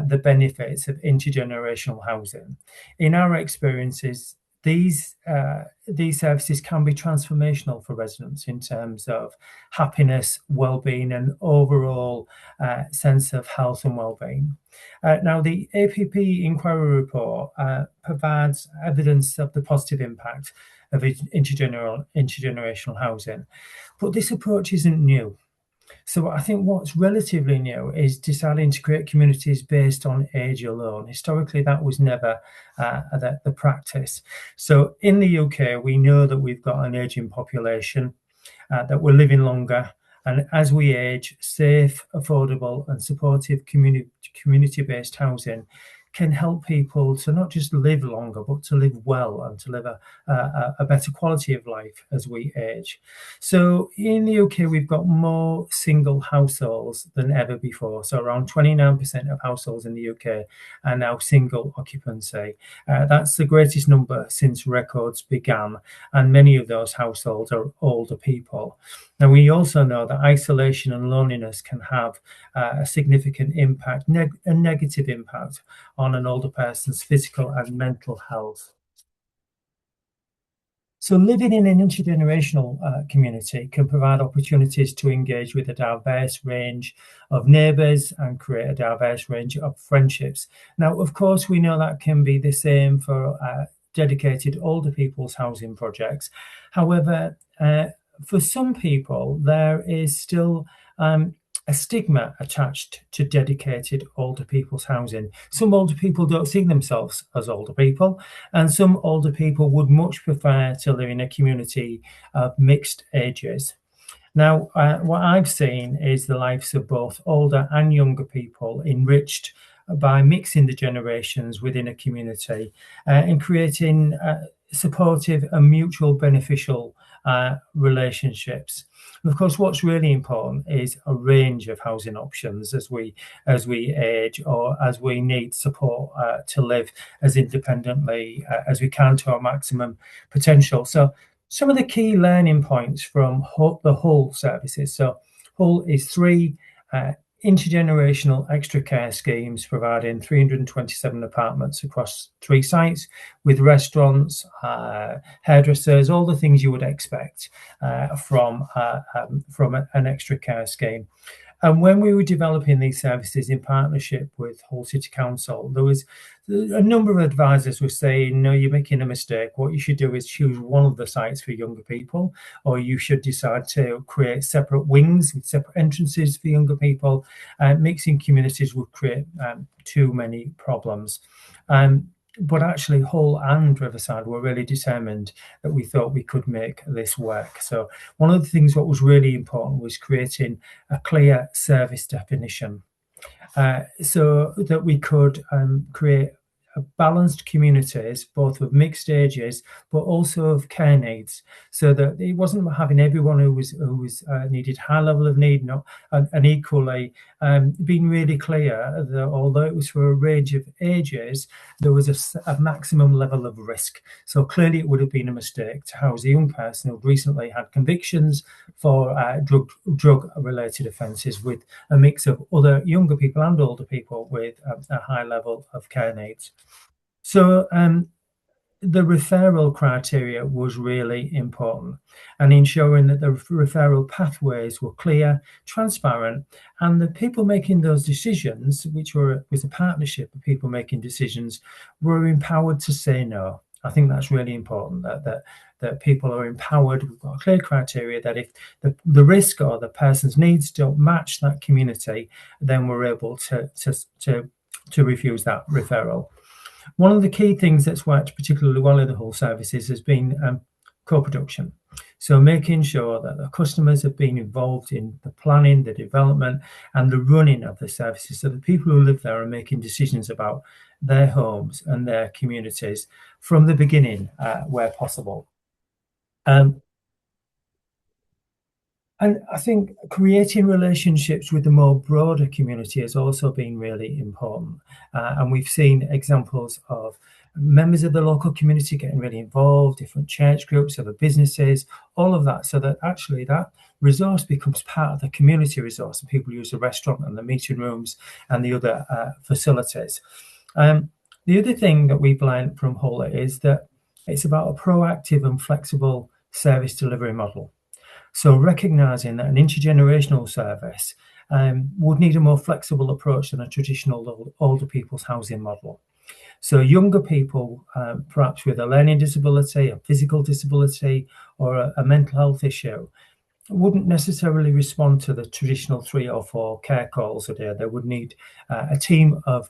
the benefits of intergenerational housing. In our experiences, these services can be transformational for residents in terms of happiness, well-being, and overall sense of health and well-being. Now, the APP Inquiry report provides evidence of the positive impact of intergenerational housing, but this approach isn't new. So I think what's relatively new is deciding to create communities based on age alone. Historically, that was never the practice. So in the UK, we know that we've got an ageing population, that we're living longer. And as we age, safe, affordable and supportive community-based housing can help people to not just live longer, but to live well and to live a better quality of life as we age. So in the UK, we've got more single households than ever before. So around 29% of households in the UK are now single occupancy. That's the greatest number since records began. And many of those households are older people. Now, we also know that isolation and loneliness can have a significant impact, a negative impact on an older person's physical and mental health. So living in an intergenerational community can provide opportunities to engage with a diverse range of neighbours and create a diverse range of friendships. Now, of course, we know that can be the same for dedicated older people's housing projects. However, for some people, there is still a stigma attached to dedicated older people's housing. Some older people don't see themselves as older people, and some older people would much prefer to live in a community of mixed ages. Now, what I've seen is the lives of both older and younger people enriched by mixing the generations within a community and creating supportive and mutual beneficial relationships. And of course, what's really important is a range of housing options as we age or as we need support to live as independently as we can to our maximum potential. So some of the key learning points from the Hull services. So Hull is 3 intergenerational extra care schemes providing 327 apartments across 3 sites with restaurants, hairdressers, all the things you would expect from an extra care scheme. And when we were developing these services in partnership with Hull City Council, there was a number of advisors were saying, no, you're making a mistake. What you should do is choose one of the sites for younger people, or you should decide to create separate wings with separate entrances for younger people. Mixing communities would create too many problems. But actually, Hull and Riverside were really determined that we thought we could make this work. So one of the things what was really important was creating a clear service definition so that we could create balanced communities, both of mixed ages, but also of care needs, so that it wasn't having everyone who was needed high level of need, and equally being really clear that although it was for a range of ages, there was a maximum level of risk. So clearly it would have been a mistake to house a young person who recently had convictions for drug related offences with a mix of other younger people and older people with a high level of care needs. So the referral criteria was really important, and ensuring that the referral pathways were clear, transparent, and the people making those decisions, which was a partnership of people making decisions, were empowered to say no. I think that's really important, that people are empowered. We've got a clear criteria that if the risk or the person's needs don't match that community, then we're able to refuse that referral. One of the key things that's worked particularly well in the Hull services has been co-production. So making sure that the customers have been involved in the planning, the development and the running of the services, so the people who live there are making decisions about their homes and their communities from the beginning where possible. And I think creating relationships with the more broader community has also been really important. And we've seen examples of members of the local community getting really involved, different church groups, other businesses, all of that, so that actually that resource becomes part of the community resource, and people use the restaurant and the meeting rooms and the other facilities. The other thing that we've learned from Hull is that it's about a proactive and flexible service delivery model. So recognising that an intergenerational service would need a more flexible approach than a traditional older people's housing model. So younger people, perhaps with a learning disability, a physical disability, or a mental health issue, wouldn't necessarily respond to the traditional 3 or 4 care calls a day. They would need a team of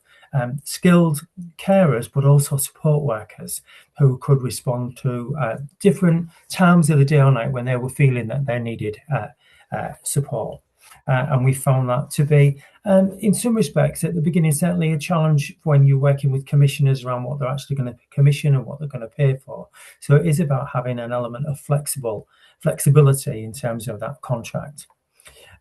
skilled carers, but also support workers who could respond to different times of the day or night when they were feeling that they needed support. And we found that to be, in some respects, at the beginning, certainly a challenge when you're working with commissioners around what they're actually going to commission and what they're going to pay for. So it is about having an element of flexibility in terms of that contract.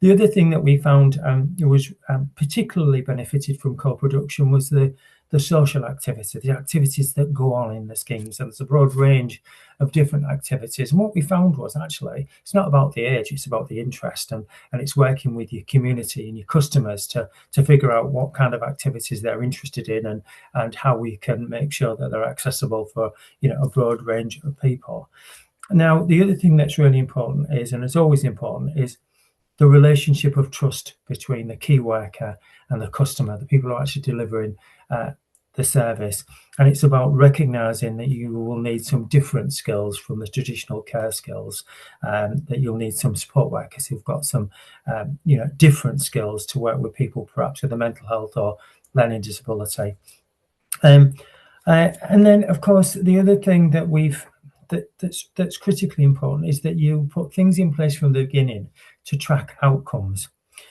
The other thing that we found was particularly benefited from co-production was the social activity, the activities that go on in the schemes. And there's a broad range of different activities. And what we found was actually, it's not about the age, it's about the interest, and it's working with your community and your customers to figure out what kind of activities they're interested in and how we can make sure that they're accessible for, you know, a broad range of people. Now, the other thing that's really important is, and it's always important, is the relationship of trust between the key worker and the customer, the people who are actually delivering the service. And it's about recognising that you will need some different skills from the traditional care skills, that you'll need some support workers who've got some you know, different skills to work with people perhaps with a mental health or learning disability. And then, of course, the other thing that that's critically important is that you put things in place from the beginning to track outcomes.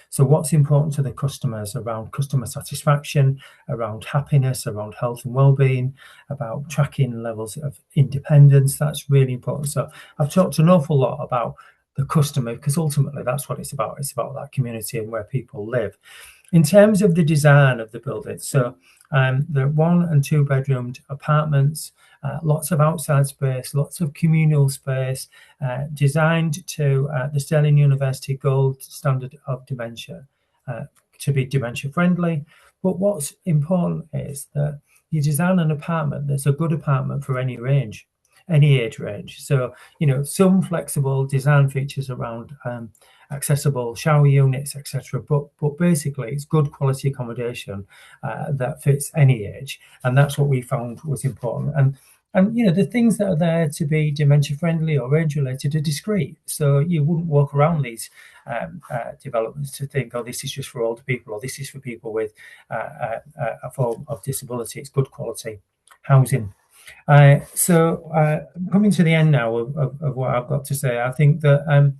So what's important to the customers around customer satisfaction, around happiness, around health and well-being, about tracking levels of independence, that's really important. So I've talked an awful lot about the customer because ultimately that's what it's about. It's about that community and where people live. In terms of the design of the building, so the 1 and 2 bedroomed apartments, lots of outside space, lots of communal space, designed to the Stirling University Gold Standard of Dementia, to be dementia friendly. But what's important is that you design an apartment that's a good apartment for any range, any age range. So, you know, some flexible design features around accessible shower units, etc. But basically, it's good quality accommodation that fits any age, and that's what we found was important. And you know, the things that are there to be dementia friendly or age related are discreet. So you wouldn't walk around these developments to think, oh, this is just for older people, or this is for people with a form of disability. It's good quality housing. So coming to the end now of what I've got to say, I think that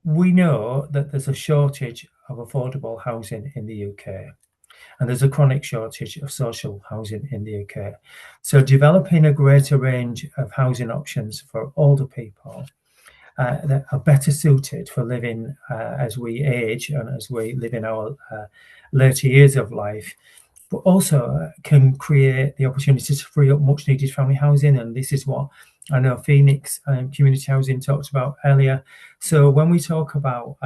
we know that there's a shortage of affordable housing in the UK, and there's a chronic shortage of social housing in the UK. So developing a greater range of housing options for older people that are better suited for living as we age and as we live in our later years of life, but also can create the opportunity to free up much needed family housing. And this is what I know Phoenix Community Housing talked about earlier. So when we talk about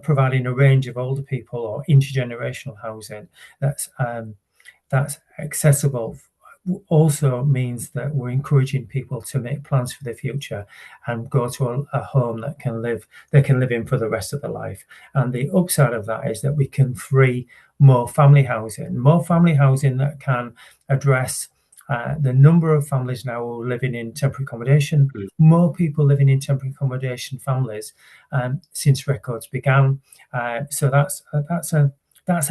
providing a range of older people or intergenerational housing that's accessible, also means that we're encouraging people to make plans for the future and go to a home that they can live in for the rest of their life. And the upside of that is that we can free more family housing that can address the number of families now who are living in temporary accommodation, more people living in temporary accommodation families since records began. So that's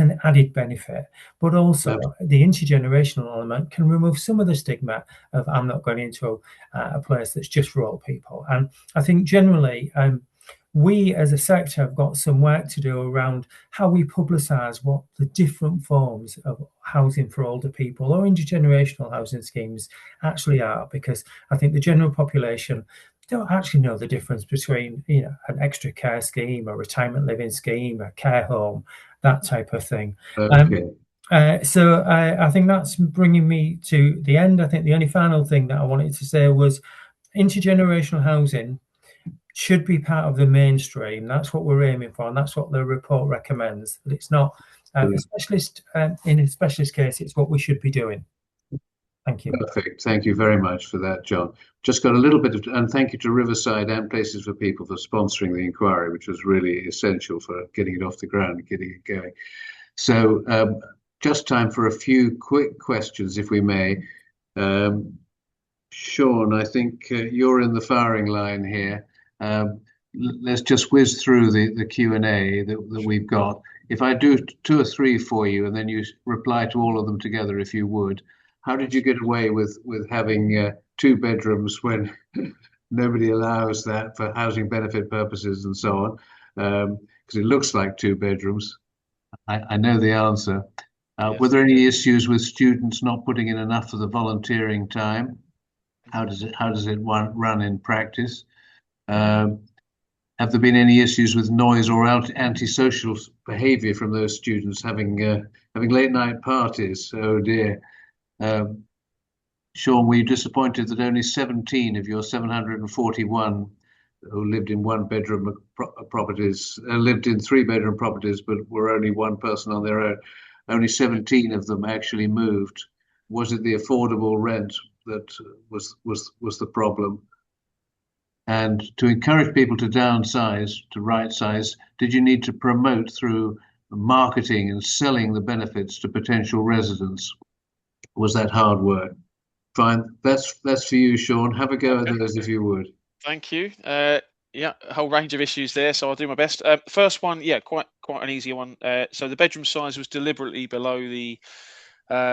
an added benefit. But also the intergenerational element can remove some of the stigma of I'm not going into a place that's just for old people. And I think generally we as a sector have got some work to do around how we publicise what the different forms of housing for older people or intergenerational housing schemes actually are, because I think the general population don't actually know the difference between, you know, an extra care scheme, a retirement living scheme, a care home, that type of thing. Okay. So I think that's bringing me to the end. I think the only final thing that I wanted to say was intergenerational housing should be part of the mainstream. That's what we're aiming for, and that's what the report recommends. But it's not a specialist in a specialist case. It's what we should be doing. Thank you. Perfect. Thank you very much for that, John. Just got a little bit of, and thank you to Riverside and Places for People for sponsoring the inquiry, which was really essential for getting it off the ground and getting it going. So just time for a few quick questions, if we may. Shaun, I think you're in the firing line here. Let's just whiz through the Q&A that we've got. If I do 2 or 3 for you, and then you reply to all of them together, if you would. How did you get away with having 2 bedrooms when nobody allows that for housing benefit purposes and so on? Because it looks like 2 bedrooms. I know the answer. Yes. Were there any issues with students not putting in enough of the volunteering time? How does it run in practice? Have there been any issues with noise or antisocial behaviour from those students having late night parties? Oh dear. Shaun, were you disappointed that only 17 of your 741 who lived in 1-bedroom properties lived in 3-bedroom properties, but were only one person on their own? Only 17 of them actually moved. Was it the affordable rent that was the problem? And to encourage people to downsize, to right size, did you need to promote through marketing and selling the benefits to potential residents? Was that hard work? Fine, that's for you, Shaun. Have a go at those if you would. Thank you. Yeah, a whole range of issues there, so I'll do my best. First one, yeah, quite an easy one. So the bedroom size was deliberately below the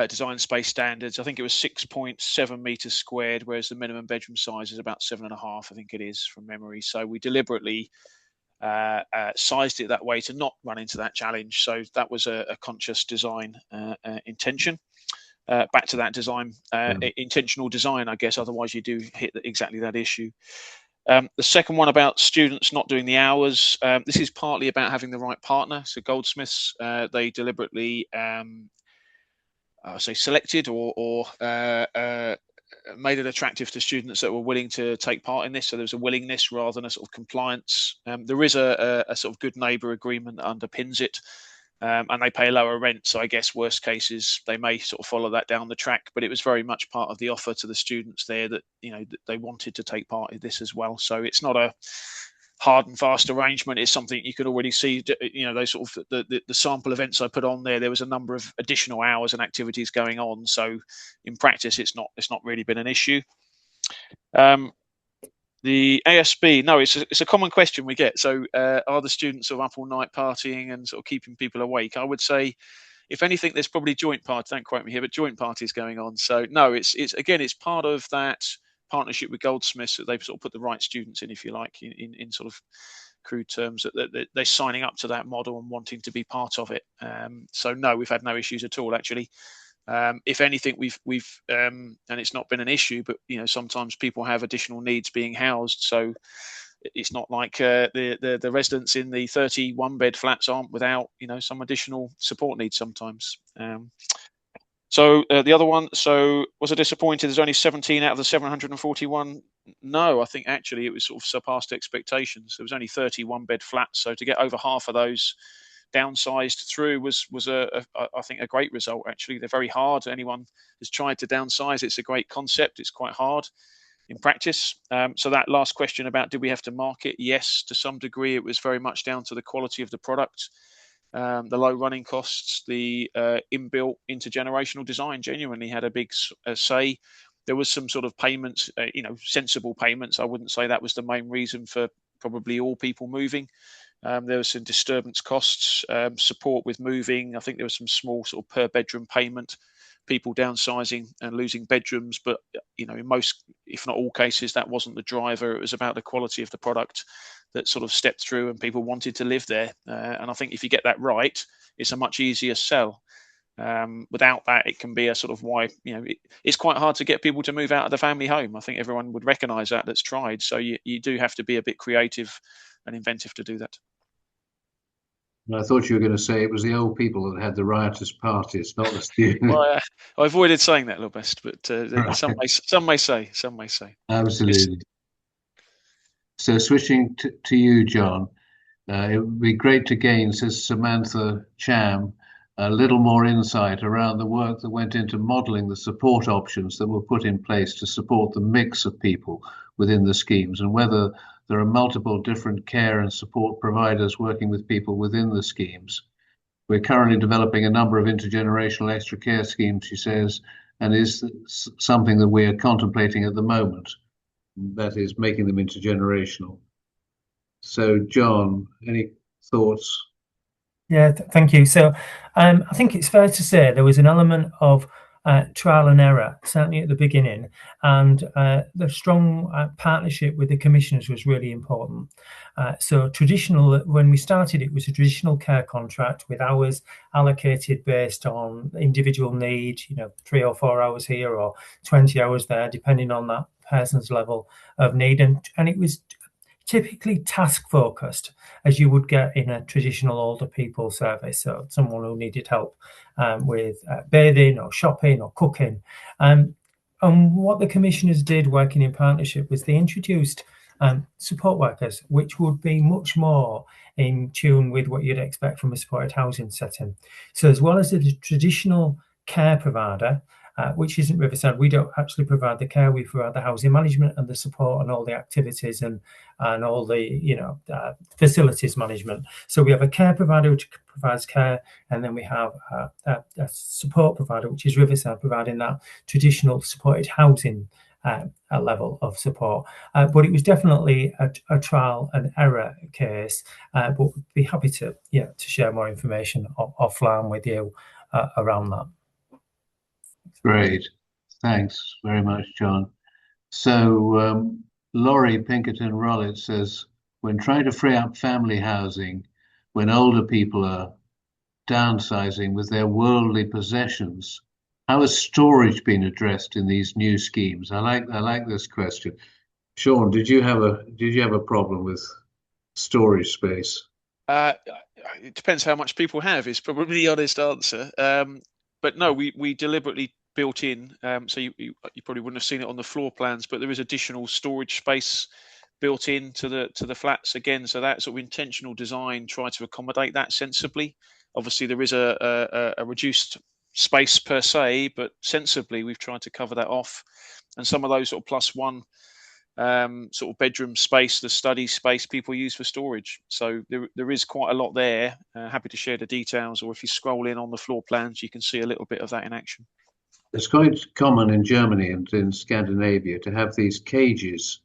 design space standards. I think it was 6.7 meters squared, whereas the minimum bedroom size is about 7.5, I think it is from memory. So we deliberately sized it that way to not run into that challenge. So that was a conscious design intention. Back to that design, intentional design, I guess, otherwise you do hit exactly that issue. The second one about students not doing the hours, this is partly about having the right partner. So Goldsmiths, they deliberately selected or made it attractive to students that were willing to take part in this. So there was a willingness rather than a sort of compliance. There is a sort of good neighbour agreement that underpins it. And they pay lower rent. So I guess worst cases, they may sort of follow that down the track, but it was very much part of the offer to the students there that, that they wanted to take part in this as well. So it's not a hard and fast arrangement. It's something you could already see, those sort of the sample events I put on there was a number of additional hours and activities going on. So in practice, it's not really been an issue. The ASB, no, it's a common question we get. So are the students sort of up all night partying and sort of keeping people awake? I would say, if anything, there's probably joint party, don't quote me here, but joint parties going on. So no, it's part of that partnership with Goldsmiths that they've sort of put the right students in, if you like, in sort of crude terms, that they're signing up to that model and wanting to be part of it. So no, we've had no issues at all, actually. If anything, we've and it's not been an issue, but sometimes people have additional needs being housed, so it's not like the residents in the 31-bed flats aren't without some additional support needs sometimes. So the other one, so was I disappointed there's only 17 out of the 741? No, I think actually it was sort of surpassed expectations. There was only 31-bed flats, so to get over half of those downsized through was I think a great result. Actually, they're very hard. Anyone who's tried to downsize, it's a great concept. It's quite hard in practice. So that last question about did we have to market? Yes, to some degree. It was very much down to the quality of the product, the low running costs, the inbuilt intergenerational design genuinely had a big say. There was some sort of payments, sensible payments. I wouldn't say that was the main reason for probably all people moving. There was some disturbance costs, support with moving. I think there was some small sort of per bedroom payment, people downsizing and losing bedrooms. But, in most, if not all cases, that wasn't the driver. It was about the quality of the product that sort of stepped through and people wanted to live there. And I think if you get that right, it's a much easier sell. Without that, it can be a sort of why, it's quite hard to get people to move out of the family home. I think everyone would recognise that's tried. So you do have to be a bit creative and inventive to do that. I thought you were going to say it was the old people that had the riotous parties, not the students. Well, I avoided saying that, little best, but Right. some may say. Absolutely. So switching to you, John, it would be great to gain, says Samantha Cham, a little more insight around the work that went into modelling the support options that were put in place to support the mix of people within the schemes, and whether there are multiple different care and support providers working with people within the schemes. We're currently developing a number of intergenerational extra care schemes, she says, and is something that we are contemplating at the moment. That is making them intergenerational. So, John, any thoughts? Yeah, thank you. So I think it's fair to say there was an element of trial and error, certainly at the beginning, and the strong partnership with the commissioners was really important. So when we started, it was a traditional care contract with hours allocated based on individual need, 3 or 4 hours here or 20 hours there, depending on that person's level of need. And it was typically task focused, as you would get in a traditional older people service. So someone who needed help with bathing or shopping or cooking. And what the commissioners did working in partnership was they introduced support workers, which would be much more in tune with what you'd expect from a supported housing setting. So as well as the traditional care provider, which isn't Riverside, we don't actually provide the care, we provide the housing management and the support and all the activities and all the facilities management. So we have a care provider which provides care, and then we have a support provider, which is Riverside, providing that traditional supported housing level of support. But it was definitely a trial and error case, but we'd be happy to share more information offline with you around that. Great. Thanks very much, John. So Laurie Pinkerton-Rollett says, when trying to free up family housing, when older people are downsizing with their worldly possessions, how has storage been addressed in these new schemes? I like this question. Shaun, did you have a problem with storage space? It depends how much people have, is probably the honest answer. But no, we deliberately built in, so you probably wouldn't have seen it on the floor plans, but there is additional storage space built into the flats again. So that sort of intentional design try to accommodate that sensibly. Obviously, there is a reduced space per se, but sensibly we've tried to cover that off. And some of those sort of +1 sort of bedroom space, the study space, people use for storage. So there is quite a lot there. Happy to share the details, or if you scroll in on the floor plans, you can see a little bit of that in action. It's quite common in Germany and in Scandinavia to have these cages.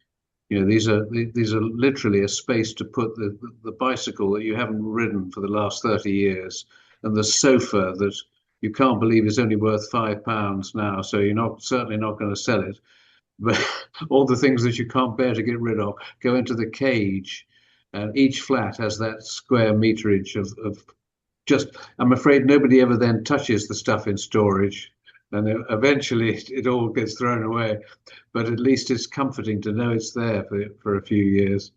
These are literally a space to put the bicycle that you haven't ridden for the last 30 years, and the sofa that you can't believe is only worth £5 now. So you're certainly not going to sell it. But all the things that you can't bear to get rid of go into the cage, and each flat has that square meterage of just. I'm afraid nobody ever then touches the stuff in storage. And eventually it all gets thrown away, but at least it's comforting to know it's there for a few years.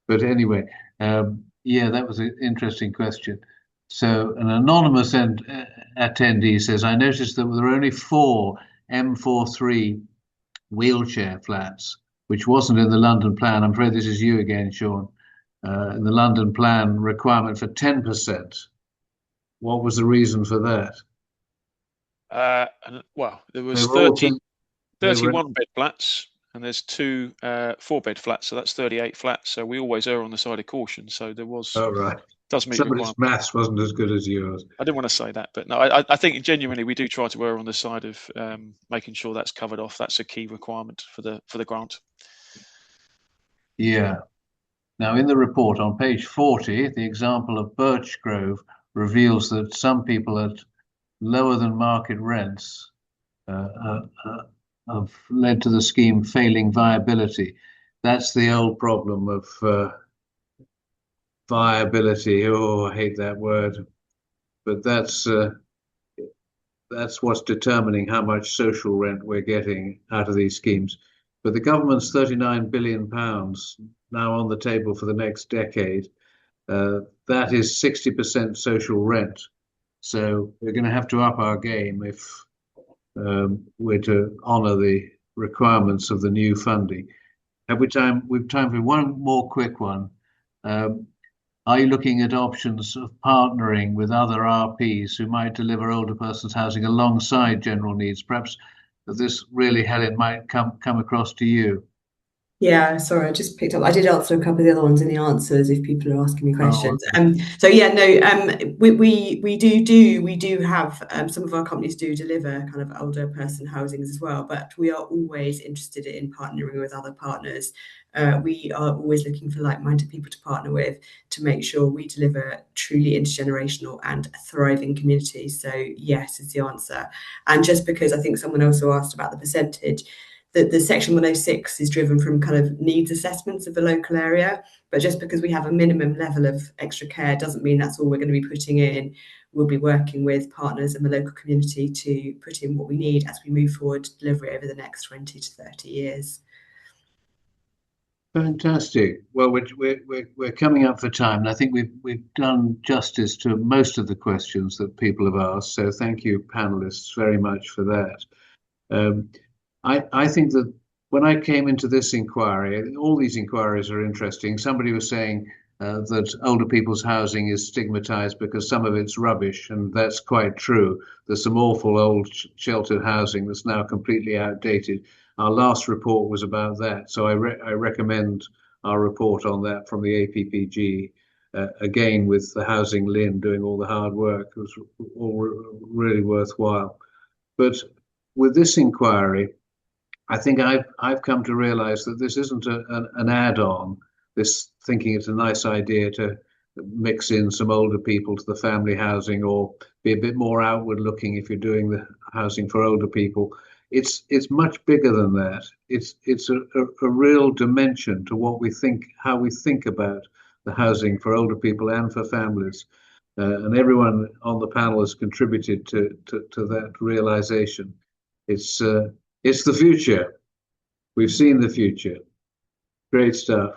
But anyway, that was an interesting question. So an anonymous attendee says, I noticed that there were only 4 M43 wheelchair flats, which wasn't in the London plan. I'm afraid this is you again, Shaun. In the London plan requirement for 10%. What was the reason for that? Well, there was 31 bed flats, and there's 2 4-bed flats, so that's 38 flats. So we always err on the side of caution. So there was. Oh, right. Does meet somebody's maths wasn't as good as yours. I didn't want to say that, but no, I think genuinely we do try to err on the side of making sure that's covered off. That's a key requirement for the grant. Yeah. Now, in the report on page 40, the example of Birchgrove reveals that some people at lower than market rents have led to the scheme failing viability. That's the old problem of viability. Oh, I hate that word. But that's what's determining how much social rent we're getting out of these schemes. But the government's £39 billion now on the table for the next decade. That is 60% social rent. So we're going to have to up our game if we're to honour the requirements of the new funding. We've time for one more quick one. Are you looking at options of partnering with other RPs who might deliver older persons housing alongside general needs? Perhaps this really, Helen, might come across to you. Yeah, sorry, I just picked up. I did answer a couple of the other ones in the answers if people are asking me questions. Oh, okay. We do have some of our companies do deliver kind of older person housings as well, but we are always interested in partnering with other partners We are always looking for like-minded people to partner with to make sure we deliver truly intergenerational and thriving communities. So yes is the answer. And just because I think someone also asked about the percentage, the Section 106 is driven from kind of needs assessments of the local area, but just because we have a minimum level of extra care doesn't mean that's all we're going to be putting in. We'll be working with partners in the local community to put in what we need as we move forward to delivery over the next 20 to 30 years. Fantastic. Well, we're coming up for time, and I think we've done justice to most of the questions that people have asked. So thank you, panelists, very much for that. I think that when I came into this inquiry, all these inquiries are interesting. Somebody was saying that older people's housing is stigmatized because some of it's rubbish, and that's quite true. There's some awful old sheltered housing that's now completely outdated. Our last report was about that, so I recommend our report on that from the APPG, again with the HousingLIN doing all the hard work. It was all really worthwhile. But with this inquiry, I think I've come to realize that this isn't an add-on, this thinking it's a nice idea to mix in some older people to the family housing or be a bit more outward looking if you're doing the housing for older people. It's much bigger than that. It's a real dimension to what we think, how we think about the housing for older people and for families. And everyone on the panel has contributed to that realization. It's the future. We've seen the future. Great stuff.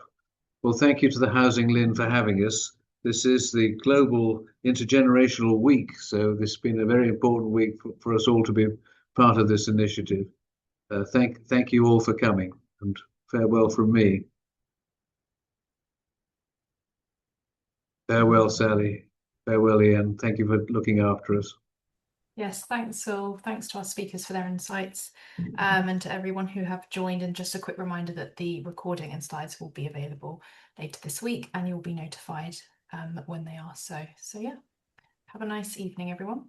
Well, thank you to the HousingLIN for having us. This is the Global Intergenerational Week, so this has been a very important week for us all to be part of this initiative. Thank you all for coming, and farewell from me. Farewell, Sally. Farewell, Ian. Thank you for looking after us. Yes, thanks, Phil. Thanks to our speakers for their insights, and to everyone who have joined. And just a quick reminder that the recording and slides will be available later this week, and you'll be notified when they are. So yeah, have a nice evening, everyone.